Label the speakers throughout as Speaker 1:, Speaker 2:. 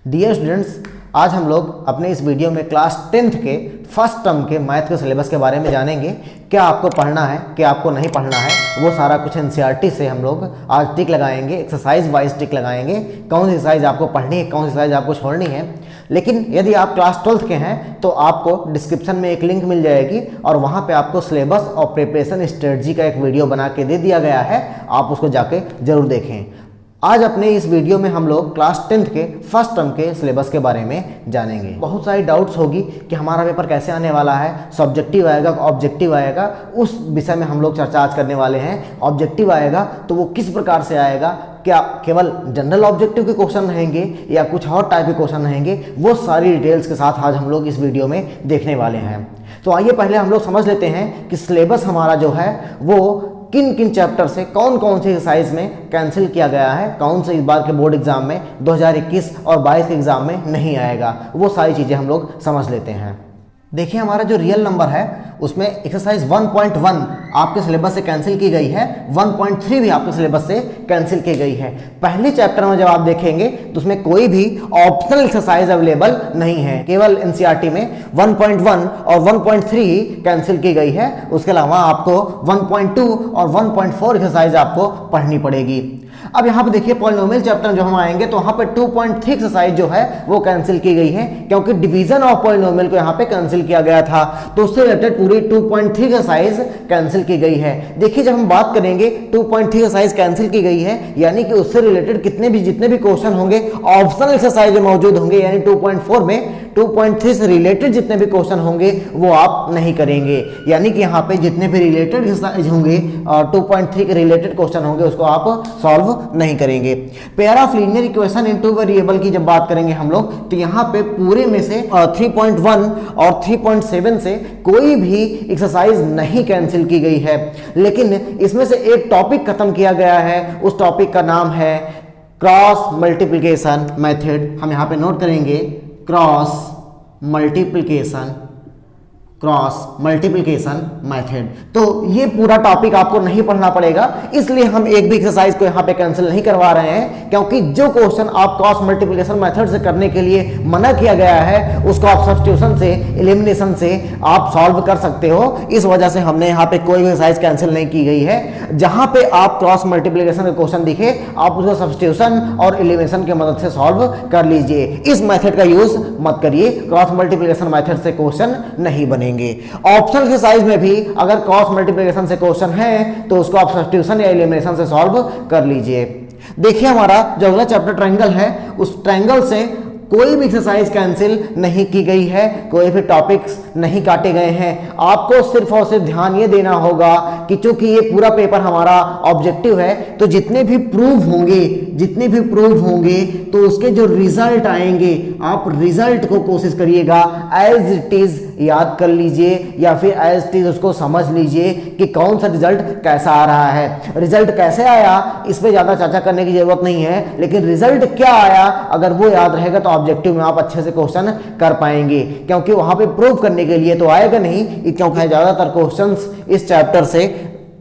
Speaker 1: Dear students, आज हम लोग अपने इस वीडियो में क्लास 10th के फर्स्ट टर्म के मैथ के सिलेबस के बारे में जानेंगे। क्या आपको पढ़ना है, क्या आपको नहीं पढ़ना है, वो सारा कुछ एनसीईआरटी से हम लोग आज टिक लगाएंगे, एक्सरसाइज वाइज टिक लगाएंगे। कौन सी एक्सरसाइज आपको पढ़नी है, कौन सी एक्सरसाइज आपको छोड़नी है। लेकिन यदि आप क्लास 12th के हैं तो आपको डिस्क्रिप्शन में एक लिंक मिल जाएगी और वहाँ पे आपको सिलेबस और प्रिपरेशन स्ट्रेटजी का एक वीडियो बना के दे दिया गया है, आप उसको जाके जरूर देखें। आज अपने इस वीडियो में हम लोग क्लास 10th के फर्स्ट टर्म के सिलेबस के बारे में जानेंगे। बहुत सारी डाउट्स होगी कि हमारा पेपर कैसे आने वाला है, सब्जेक्टिव आएगा, ऑब्जेक्टिव आएगा, उस विषय में हम लोग चर्चा आज करने वाले हैं। ऑब्जेक्टिव आएगा तो वो किस प्रकार से आएगा, क्या केवल जनरल ऑब्जेक्टिव के क्वेश्चन रहेंगे या कुछ और टाइप के क्वेश्चन रहेंगे, वो सारी डिटेल्स के साथ आज हम लोग इस वीडियो में देखने वाले हैं। तो आइए पहले हम लोग समझ लेते हैं कि सिलेबस हमारा जो है वो किन किन चैप्टर से कौन कौन सी एक्सरसाइज में कैंसिल किया गया है, कौन से इस बार के बोर्ड एग्जाम में 2021 और 22 के एग्जाम में नहीं आएगा, वो सारी चीज़ें हम लोग समझ लेते हैं। देखिए हमारा जो रियल नंबर है उसमें एक्सरसाइज 1.1 आपके सिलेबस से कैंसिल की गई है, 1.3 भी आपके सिलेबस से कैंसिल की गई है। पहले चैप्टर में जब आप देखेंगे तो उसमें कोई भी ऑप्शनल एक्सरसाइज अवेलेबल नहीं है, केवल एनसीईआरटी में 1.1 और 1.3 कैंसिल की गई है। उसके अलावा आपको 1.2 और 1.4 एक्सरसाइज आपको पढ़नी पड़ेगी। अब यहाँ पे देखिए पॉलिनोमियल चैप्टर जो हम आएंगे तो वहाँ पे 2.3 एक्सरसाइज जो है वो कैंसिल की गई है, क्योंकि डिवीजन ऑफ पॉलिनोमियल को यहाँ पे कैंसिल किया गया था, तो उससे रिलेटेड पूरी 2.3 एक्सरसाइज कैंसिल की गई है। देखिए जब हम बात करेंगे 2.3 एक्सरसाइज कैंसिल की गई है, यानी कि उससे रिलेटेड जितने भी क्वेश्चन होंगे ऑप्शनल एक्सरसाइज जो मौजूद होंगे, यानी 2.4 में 2.3 से रिलेटेड जितने भी क्वेश्चन होंगे वो आप नहीं करेंगे। यानी कि यहाँ पे जितने भी रिलेटेड एक्सरसाइज होंगे 2.3 के रिलेटेड क्वेश्चन होंगे उसको आप सॉल्व नहीं करेंगे। Pair of linear equation into variable की जब बात करेंगे हम लोग तो यहाँ पे पूरे में से 3.1 और 3.7 से कोई भी एक्सरसाइज नहीं कैंसिल की गई है, लेकिन इसमें से एक टॉपिक खत्म किया गया है। उस टॉपिक का नाम है क्रॉस मल्टीप्लिकेशन मेथड। हम यहाँ पे नोट करेंगे क्रॉस मल्टीप्लिकेशन मेथड। तो ये पूरा टॉपिक आपको नहीं पढ़ना पड़ेगा, इसलिए हम एक भी एक्सरसाइज को यहाँ पे कैंसिल नहीं करवा रहे हैं, क्योंकि जो क्वेश्चन आप क्रॉस मल्टीप्लिकेशन मेथड से करने के लिए मना किया गया है उसको आप सब्स्टिट्यूशन से, एलिमिनेशन से आप सॉल्व कर सकते हो। इस वजह से हमने यहाँ पे कोई भी एक्सरसाइज कैंसिल नहीं की गई है। जहां पे आप क्रॉस मल्टीप्लिकेशन का क्वेश्चन दिखे आप उसको सब्स्टिट्यूशन और एलिमिनेशन की मदद से सॉल्व कर लीजिए। इस मेथड का यूज मत करिए, क्रॉस मल्टीप्लिकेशन मेथड से क्वेश्चन नहीं बनेंगे। ऑप्शनल एक्सरसाइज में भी अगर क्रॉस मल्टीप्लिकेशन से क्वेश्चन है तो उसको आप सब्स्टिट्यूशन या एलिमिनेशन से सॉल्व कर लीजिए। देखिए हमारा जो अगला चैप्टर ट्रायंगल है, उस ट्रायंगल से कोई भी एक्सरसाइज कैंसिल नहीं की गई है, कोई भी टॉपिक्स नहीं काटे गए हैं। आपको सिर्फ और सिर्फ ध्यान ये देना होगा कि चूंकि ये पूरा पेपर हमारा ऑब्जेक्टिव है तो जितने भी प्रूफ होंगे तो उसके जो रिजल्ट आएंगे आप रिजल्ट को कोशिश करिएगा एज इट इज याद कर लीजिए, या फिर एज इट इज उसको समझ लीजिए कि कौन सा रिजल्ट कैसा आ रहा है। रिजल्ट कैसे आया इस पे ज्यादा चर्चा करने की जरूरत नहीं है, लेकिन रिजल्ट क्या आया अगर वो याद रहेगा तो ऑब्जेक्टिव में आप अच्छे से क्वेश्चन कर पाएंगे, क्योंकि वहां पे प्रूव करने के लिए तो आएगा नहीं, क्योंकि ज्यादातर क्वेश्चंस इस चैप्टर से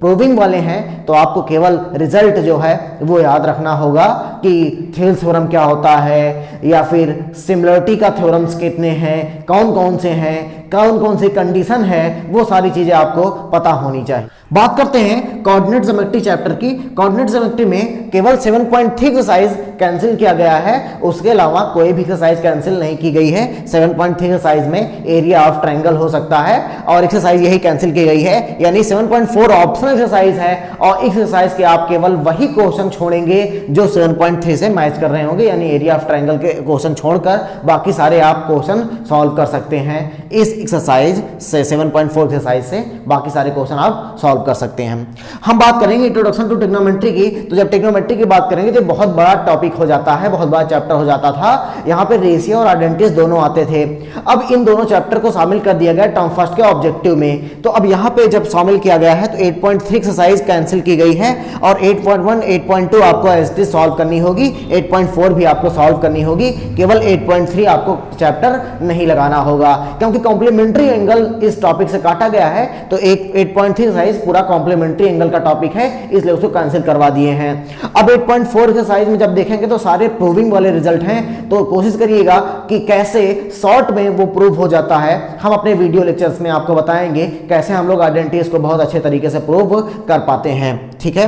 Speaker 1: प्रूविंग वाले हैं। तो आपको केवल रिजल्ट जो है वो याद रखना होगा कि थेल्स थ्योरम क्या होता है, या फिर सिमिलरिटी का थ्योरम्स कितने हैं, कौन कौन से हैं, कौन कौन सी कंडीशन है, वो सारी चीजें आपको पता होनी चाहिए। बात करते हैं कोऑर्डिनेट ज्योमेट्री चैप्टर की। कोऑर्डिनेट ज्योमेट्री में केवल 7.3 एक्सरसाइज कैंसिल किया गया है, उसके अलावा कोई भी एक्सरसाइज कैंसिल नहीं की गई है। 7.3 एक्सरसाइज में एरिया ऑफ ट्रायंगल हो सकता है और एक्सरसाइज यही कैंसिल की गई है, यानी 7.4 ऑप्शनल एक्सरसाइज है और एक्सरसाइज के आप केवल वही क्वेश्चन छोड़ेंगे जो 7.3 से मैच कर रहे होंगे, यानी एरिया ऑफ ट्रायंगल के क्वेश्चन छोड़कर बाकी सारे आप क्वेश्चन सॉल्व कर सकते हैं। इस एक्सरसाइज से 7.4 एक्सरसाइज से बाकी सारे क्वेश्चन आप सॉल्व कर सकते हैं। हम बात करेंगे इंट्रोडक्शन टू ट्रिग्नोमेट्री की। तो जब ट्रिग्नोमेट्री की बात करेंगे तो बहुत बड़ा टॉपिक हो जाता है, बहुत बड़ा चैप्टर हो जाता था। यहाँ पे रेशियो और आइडेंटिटीज दोनों आते थे। अब इन दोनों चैप्टर को शामिल कर दिया गया टर्म फर्स्ट के ऑब्जेक्टिव में। तो अब यहाँ पे जब शामिल किया गया है तो 8.3 एक्सरसाइज कैंसिल की गई है और 8.1, 8.2 आपको एसटी सॉल्व करनी होगी, 8.4 भी आपको सॉल्व करनी होगी। केवल 8.3 आपको चैप्टर नहीं लगाना होगा, क्योंकि कॉम्प्लीमेंट्री एंगल इस टॉपिक से काटा गया है, तो एक 8.3 एक्सरसाइज पूरा कॉम्प्लीमेंट्री एंगल का टॉपिक है, इसलिए उसको कैंसिल करवा दिए हैं। अब 8.4 एक्सरसाइज में जब देखेंगे तो सारे प्रूविंग वाले रिजल्ट हैं, तो कोशिश करिएगा कि कैसे शॉर्ट में वो प्रूव हो जाता है। हम अपने वीडियो लेक्चर्स में आपको बताएंगे कैसे हम लोग आइडेंटिटीज को बहुत अच्छे तरीके से प्रूव कर पाते हैं, ठीक है।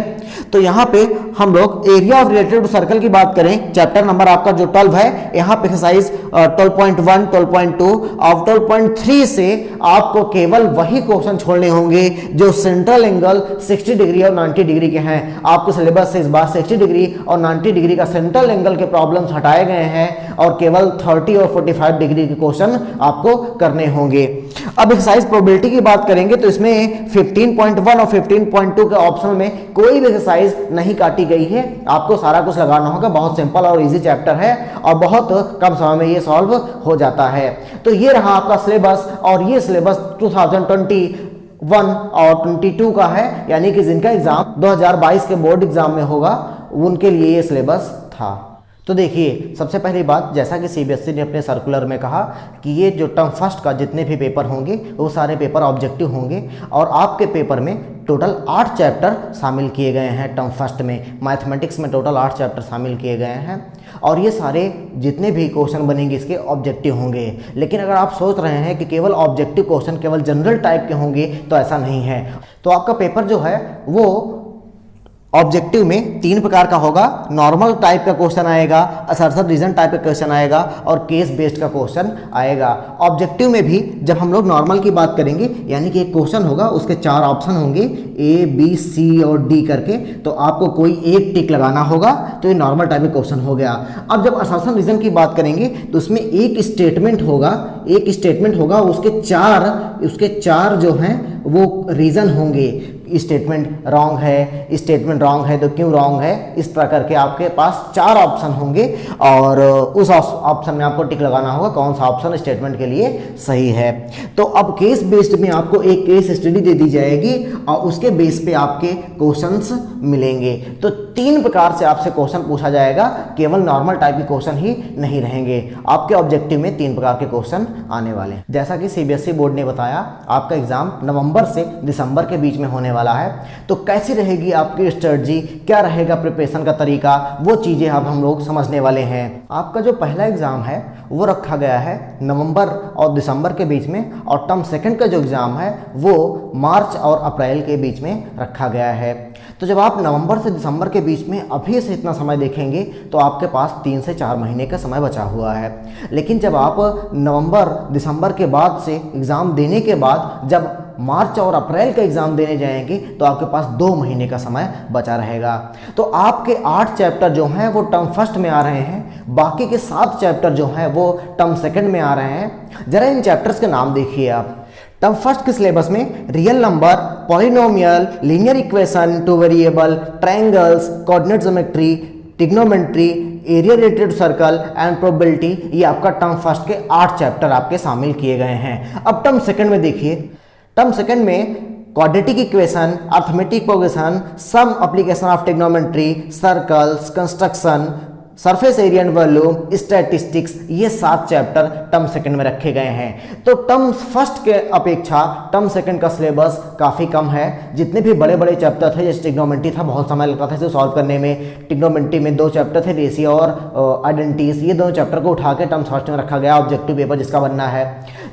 Speaker 1: तो यहाँ पे हम लोग एरिया ऑफ रिलेटेड सर्कल की बात करें, चैप्टर नंबर आपका जो 12 है, यहाँ पे एक्सरसाइज 12.1, 12.2 और 12.3 से आपको केवल वही क्वेश्चन छोड़ने होंगे जो सेंट्रल एंगल 60 डिग्री और 90 डिग्री के हैं। आपके सिलेबस से इस बार 60 डिग्री और 90 डिग्री का सेंट्रल एंगल के प्रॉब्लम्स हटाए गए हैं और केवल 30 और 45 डिग्री के क्वेश्चन आपको करने होंगे। अब एक्सरसाइज प्रोबेबिलिटी की बात करेंगे तो इसमें 15.1 और 15.2 के ऑप्शन में कोई भी एक्सरसाइज नहीं काटी गई है, आपको सारा कुछ लगाना होगा। बहुत सिंपल और इजी चैप्टर है और बहुत कम समय में ये सॉल्व हो जाता है। तो ये रहा आपका सिलेबस और ये सिलेबस 2021 और 22 का है, यानी कि जिनका एग्जाम 2022 के बोर्ड एग्जाम में होगा उनके लिए ये सिलेबस था। तो देखिए, सबसे पहली बात, जैसा कि सीबीएसई ने अपने सर्कुलर में कहा कि ये जो टर्म फर्स्ट का जितने भी पेपर होंगे वो सारे पेपर ऑब्जेक्टिव होंगे और आपके पेपर में टोटल 8 चैप्टर शामिल किए गए हैं। टर्म फर्स्ट में मैथमेटिक्स में टोटल 8 चैप्टर शामिल किए गए हैं और ये सारे जितने भी क्वेश्चन बनेंगे इसके ऑब्जेक्टिव होंगे। लेकिन अगर आप सोच रहे हैं कि केवल ऑब्जेक्टिव क्वेश्चन केवल जनरल टाइप के होंगे, तो ऐसा नहीं है। तो आपका पेपर जो है वो ऑब्जेक्टिव में 3 प्रकार का होगा। नॉर्मल टाइप का क्वेश्चन आएगा, असर्शन रीजन टाइप का क्वेश्चन आएगा और केस बेस्ड का क्वेश्चन आएगा। ऑब्जेक्टिव में भी जब हम लोग नॉर्मल की बात करेंगे, यानी कि एक क्वेश्चन होगा, उसके 4 ऑप्शन होंगे A, B, C और D करके, तो आपको कोई एक टिक लगाना होगा, तो ये नॉर्मल टाइप का क्वेश्चन हो गया। अब जब असर्शन रीजन की बात करेंगे तो उसमें एक स्टेटमेंट होगा, उसके चार जो हैं वो रीजन होंगे। स्टेटमेंट रॉन्ग है तो क्यों रॉन्ग है, इस तरह करके आपके पास 4 ऑप्शन होंगे और उस ऑप्शन में आपको टिक लगाना होगा कौन सा ऑप्शन स्टेटमेंट के लिए सही है। तो अब केस बेस्ड में आपको एक केस स्टडी दे दी जाएगी और उसके बेस पे आपके क्वेश्चंस मिलेंगे। तो 3 प्रकार से आपसे क्वेश्चन पूछा जाएगा, केवल नॉर्मल टाइप के क्वेश्चन ही नहीं रहेंगे। आपके ऑब्जेक्टिव में 3 प्रकार के क्वेश्चन आने वाले हैं। जैसा कि सीबीएसई बोर्ड ने बताया, आपका एग्जाम नवंबर से दिसंबर के बीच में होने वाला है। तो कैसी रहेगी आपकी स्ट्रेटजी, क्या रहेगा प्रिपरेशन का तरीका, वो चीजें अब हम लोग समझने वाले हैं। आपका जो पहला एग्जाम है वो रखा गया है नवंबर और दिसंबर के बीच में और टर्म सेकंड का जो एग्जाम है वो मार्च और अप्रैल के बीच में रखा गया है। तो जब आप नवंबर से दिसंबर के बीच में अभी से इतना समय देखेंगे तो आपके पास 3 से 4 महीने का समय बचा हुआ है। लेकिन जब आप नवंबर दिसंबर के बाद से एग्ज़ाम देने के बाद जब मार्च और अप्रैल का एग्जाम देने जाएंगे तो आपके पास 2 महीने का समय बचा रहेगा। तो आपके 8 चैप्टर जो हैं वो टर्म फर्स्ट में आ रहे हैं, बाकी के 7 चैप्टर जो हैं वो टर्म सेकंड में आ रहे हैं। जरा इन चैप्टर्स के नाम देखिए आप। टर्म फर्स्ट के सिलेबस में real number, polynomial, linear equation, two variable, triangles, coordinate geometry, trigonometry, area related circle and probability, ये आपका टर्म फर्स्ट के 8 चैप्टर आपके शामिल किए गए हैं। अब टर्म सेकंड में देखिए, टर्म सेकंड में quadratic equation, arithmetic progression, some application of trigonometry, circles, construction, surface area and volume, statistics, ये 7 चैप्टर टर्म सेकंड में रखे गए हैं। तो टर्म फर्स्ट के अपेक्षा टर्म सेकंड का सिलेबस काफ़ी कम है। जितने भी बड़े बड़े चैप्टर थे, जैसे ट्रिग्नोमेट्री था, बहुत समय लगता था इसे सॉल्व करने में। ट्रिग्नोमेट्री में 2 चैप्टर थे, रेशियो और आइडेंटिटीज, ये 2 चैप्टर को उठा के टर्म फर्स्ट में रखा गया, ऑब्जेक्टिव पेपर जिसका बनना है।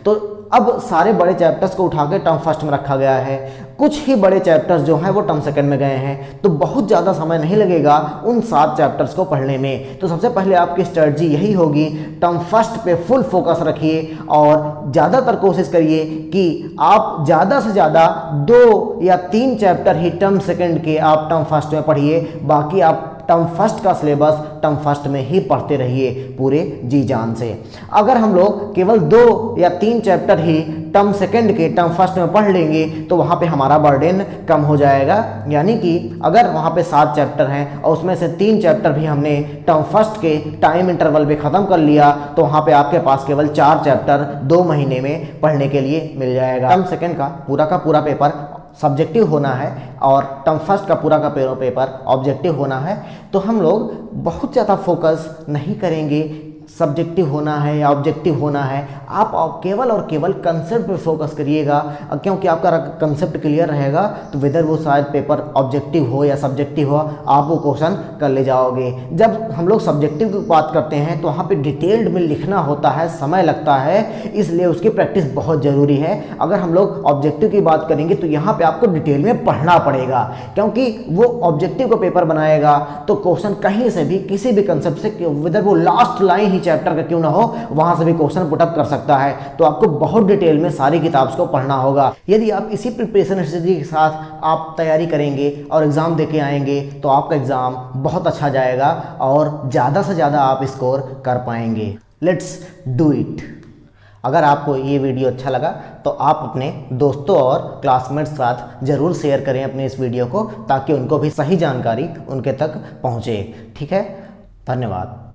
Speaker 1: तो अब सारे बड़े चैप्टर्स को उठा के टर्म फर्स्ट में रखा गया है। कुछ ही बड़े चैप्टर्स जो हैं वो टर्म सेकंड में गए हैं, तो बहुत ज़्यादा समय नहीं लगेगा उन 7 चैप्टर्स को पढ़ने में। तो सबसे पहले आपकी स्ट्रेटजी यही होगी, टर्म फर्स्ट पे फुल फोकस रखिए और ज़्यादातर कोशिश करिए कि आप ज़्यादा से ज़्यादा 2 या 3 चैप्टर ही टर्म सेकंड के आप टर्म फर्स्ट में पढ़िए। बाकी आप टर्म फर्स्ट का सिलेबस टर्म फर्स्ट में ही पढ़ते रहिए पूरे जी जान से। अगर हम लोग केवल 2 या 3 चैप्टर ही टर्म सेकंड के टर्म फर्स्ट में पढ़ लेंगे तो वहाँ पे हमारा बर्डन कम हो जाएगा। यानी कि अगर वहाँ पे 7 चैप्टर हैं और उसमें से 3 चैप्टर भी हमने टर्म फर्स्ट के टाइम इंटरवल पे ख़त्म कर लिया तो वहाँ पे आपके पास केवल 4 चैप्टर 2 महीने में पढ़ने के लिए मिल जाएगा। टर्म सेकंड का पूरा पेपर सब्जेक्टिव होना है और टर्म फर्स्ट का पूरा पेपर ऑब्जेक्टिव होना है। तो हम लोग बहुत ज़्यादा फोकस नहीं करेंगे सब्जेक्टिव होना है या ऑब्जेक्टिव होना है, आप केवल और केवल कंसेप्ट पे फोकस करिएगा, क्योंकि आपका कंसेप्ट क्लियर रहेगा तो वेदर वो शायद पेपर ऑब्जेक्टिव हो या सब्जेक्टिव हो, आप वो क्वेश्चन कर ले जाओगे। जब हम लोग सब्जेक्टिव की बात करते हैं तो वहाँ पे डिटेल्ड में लिखना होता है, समय लगता है, इसलिए उसकी प्रैक्टिस बहुत ज़रूरी है। अगर हम लोग ऑब्जेक्टिव की बात करेंगे तो यहाँ पे आपको डिटेल में पढ़ना पड़ेगा, क्योंकि वो ऑब्जेक्टिव का पेपर बनाएगा तो क्वेश्चन कहीं से भी किसी भी कंसेप्ट से, वेदर वो लास्ट लाइन ही चैप्टर का क्यों ना हो, वहां से भी क्वेश्चन पुटअप कर सकता है। तो आपको बहुत डिटेल में सारी किताब को पढ़ना होगा। यदि आप इसी प्रिपरेशन स्ट्रेटजी के साथ आप तैयारी करेंगे और एग्जाम देके आएंगे तो आपका एग्जाम बहुत अच्छा जाएगा और ज़्यादा से ज़्यादा आप स्कोर कर पाएंगे। Let's do it. अगर आपको ये वीडियो अच्छा लगा तो आप अपने दोस्तों और क्लासमेट्स के साथ ज़रूर शेयर करें अपने इस वीडियो को, ताकि उनको भी सही जानकारी उनके तक पहुँचे। ठीक है, धन्यवाद।